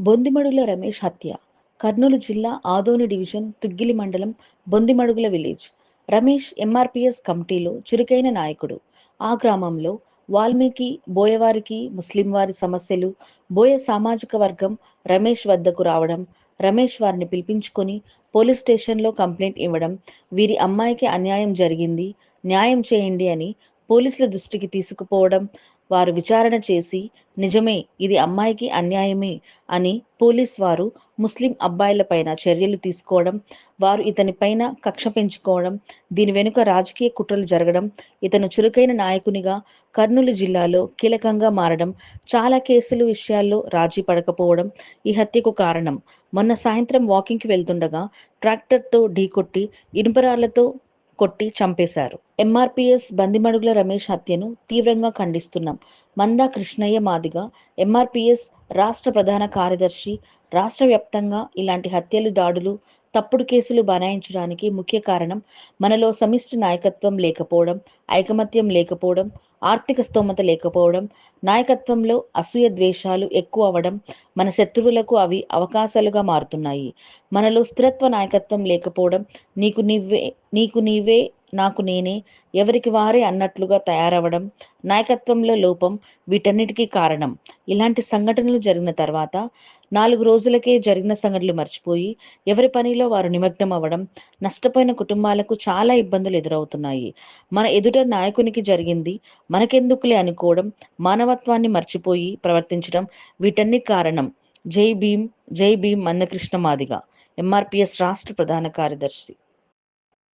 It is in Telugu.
బొందిమడుగుల రమేష్ హత్య. కర్నూలు జిల్లా ఆదోని డివిజన్ తుగ్గిలి మండలం బొందిమడుగుల విలేజ్. రమేష్ ఎంఆర్పీఎస్ కమిటీలో చురుకైన నాయకుడు. ఆ గ్రామంలో వాల్మీకి, బోయవారికి, ముస్లిం వారి సమస్యలు, బోయ సామాజిక వర్గం రమేష్ వద్దకు రావడం, రమేష్ వారిని పిలిపించుకొని పోలీస్ స్టేషన్లో కంప్లైంట్ ఇవ్వడం, వీరి అమ్మాయికి అన్యాయం జరిగింది, న్యాయం చేయండి అని పోలీసుల దృష్టికి తీసుకుపోవడం, వారు విచారణ చేసి నిజమే ఇది అమ్మాయికి అన్యాయమే అని పోలీస్ వారు ముస్లిం అబ్బాయిలపైన చర్యలు తీసుకోవడం, వారు ఇతని పైన కక్ష పెంచుకోవడం, దీని వెనుక రాజకీయ కుట్రలు జరగడం, ఇతను చురుకైన నాయకునిగా కర్నూలు జిల్లాలో కీలకంగా మారడం, చాలా కేసులు విషయాల్లో రాజీ పడకపోవడం ఈ హత్యకు కారణం. మొన్న సాయంత్రం వాకింగ్కి వెళ్తుండగా ట్రాక్టర్తో ఢీకొట్టి ఇనుపరాళ్లతో కొట్టి చంపేశారు. ఎంఆర్పీఎస్ బందిమడుగుల రమేష్ హత్యను తీవ్రంగా ఖండిస్తున్నాం. మందా కృష్ణయ్య మాదిగ, ఎంఆర్పీఎస్ రాష్ట్ర ప్రధాన కార్యదర్శి. రాష్ట్ర వ్యాప్తంగా ఇలాంటి హత్యలు, దాడులు, తప్పుడు కేసులు బనాయించడానికి ముఖ్య కారణం మనలో సమిష్టి నాయకత్వం లేకపోవడం, ఐకమత్యం లేకపోవడం, ఆర్థిక స్తోమత లేకపోవడం, నాయకత్వంలో అసూయ ద్వేషాలు ఎక్కువ అవ్వడం, మన శత్రువులకు అవి అవకాశాలుగా మారుతున్నాయి. మనలో స్థిరత్వ నాయకత్వం లేకపోవడం, నీకు నీవే నాకు నేనే, ఎవరికి వారే అన్నట్లుగా తయారవడం, నాయకత్వంలో లోపం వీటన్నిటికీ కారణం. ఇలాంటి సంఘటనలు జరిగిన తర్వాత 4 రోజులకే జరిగిన సంఘటనలు మర్చిపోయి ఎవరి పనిలో వారు నిమగ్నం అవ్వడం, నష్టపోయిన కుటుంబాలకు చాలా ఇబ్బందులు ఎదురవుతున్నాయి. మన ఎదుట నాయకునికి జరిగింది మనకెందుకులే అనుకోవడం, మానవత్వాన్ని మర్చిపోయి ప్రవర్తించడం వీటన్నిటి కారణం. జై భీమ్, జై భీమ్. మందకృష్ణ మాదిగ, ఎంఆర్పీఎస్ రాష్ట్ర ప్రధాన కార్యదర్శి.